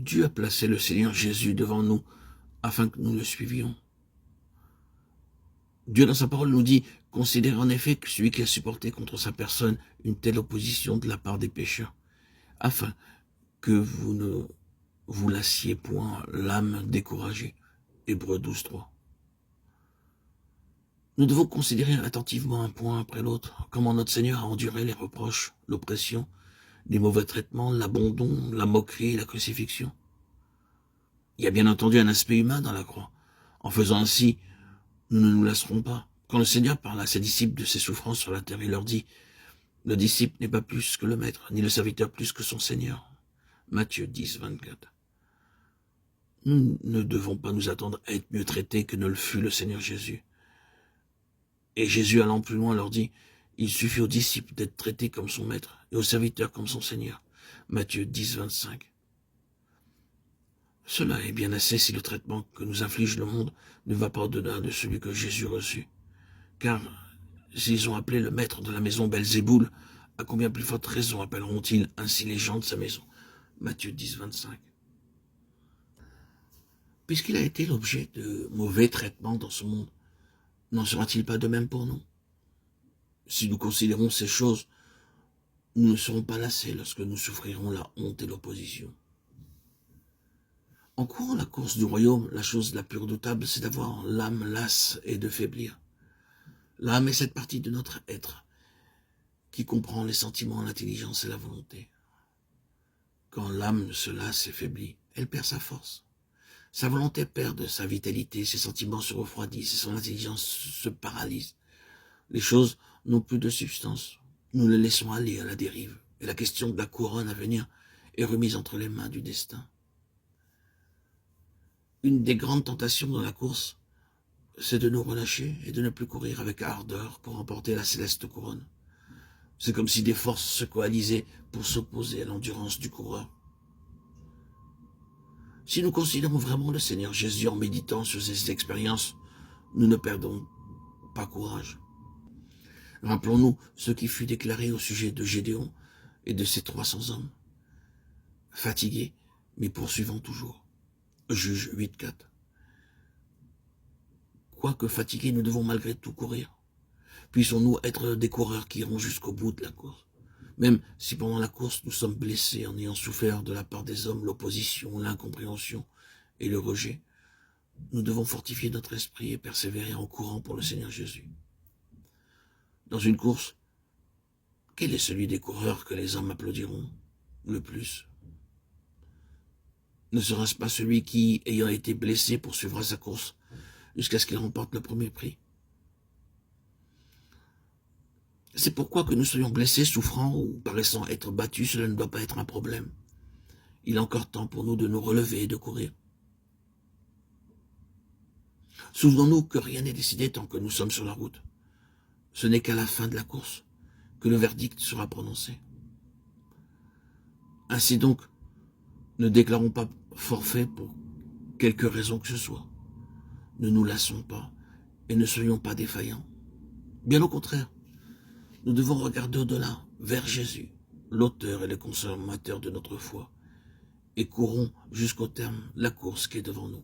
Dieu a placé le Seigneur Jésus devant nous afin que nous le suivions. Dieu dans sa parole nous dit, considérez en effet que celui qui a supporté contre sa personne une telle opposition de la part des pécheurs, afin que vous ne vous lassiez point l'âme découragée. Hébreux 12:3. Nous devons considérer attentivement un point après l'autre, comment notre Seigneur a enduré les reproches, l'oppression, les mauvais traitements, l'abandon, la moquerie, la crucifixion. Il y a bien entendu un aspect humain dans la croix. En faisant ainsi, nous ne nous lasserons pas. Quand le Seigneur parle à ses disciples de ses souffrances sur la terre, il leur dit, le disciple n'est pas plus que le maître, ni le serviteur plus que son Seigneur. Matthieu 10:24. Nous ne devons pas nous attendre à être mieux traités que ne le fut le Seigneur Jésus. Et Jésus, allant plus loin, leur dit, il suffit aux disciples d'être traités comme son maître et aux serviteurs comme son Seigneur. Matthieu 10:25. Cela est bien assez si le traitement que nous inflige le monde ne va pas au-delà de celui que Jésus reçut. Car s'ils ont appelé le maître de la maison Belzéboul, à combien plus forte raison appelleront-ils ainsi les gens de sa maison? Matthieu 10:25. Puisqu'il a été l'objet de mauvais traitements dans ce monde, n'en sera-t-il pas de même pour nous? Si nous considérons ces choses, nous ne serons pas lassés lorsque nous souffrirons la honte et l'opposition. En courant la course du royaume, la chose la plus redoutable, c'est d'avoir l'âme lasse et de faiblir. L'âme est cette partie de notre être qui comprend les sentiments, l'intelligence et la volonté. Quand l'âme se lasse et faiblit, elle perd sa force. Sa volonté perd de sa vitalité, ses sentiments se refroidissent et son intelligence se paralyse. Les choses n'ont plus de substance. Nous les laissons aller à la dérive. Et la question de la couronne à venir est remise entre les mains du destin. Une des grandes tentations dans la course, c'est de nous relâcher et de ne plus courir avec ardeur pour remporter la céleste couronne. C'est comme si des forces se coalisaient pour s'opposer à l'endurance du coureur. Si nous considérons vraiment le Seigneur Jésus en méditant sur ces expériences, nous ne perdons pas courage. Rappelons-nous ce qui fut déclaré au sujet de Gédéon et de ses 300 hommes. Fatigués, mais poursuivant toujours. Juge 8:4. Quoique fatigués, nous devons malgré tout courir. Puissons-nous être des coureurs qui iront jusqu'au bout de la course. Même si pendant la course nous sommes blessés en ayant souffert de la part des hommes l'opposition, l'incompréhension et le rejet, nous devons fortifier notre esprit et persévérer en courant pour le Seigneur Jésus. Dans une course, quel est celui des coureurs que les hommes applaudiront le plus? Ne sera-ce pas celui qui, ayant été blessé, poursuivra sa course jusqu'à ce qu'il remporte le premier prix? C'est pourquoi que nous soyons blessés, souffrants ou paraissant être battus, cela ne doit pas être un problème. Il est encore temps pour nous de nous relever et de courir. Souvenons-nous que rien n'est décidé tant que nous sommes sur la route. Ce n'est qu'à la fin de la course que le verdict sera prononcé. Ainsi donc, ne déclarons pas forfait pour quelque raison que ce soit. Ne nous lassons pas et ne soyons pas défaillants. Bien au contraire, nous devons regarder au-delà, vers Jésus, l'auteur et le consommateur de notre foi, et courons jusqu'au terme la course qui est devant nous.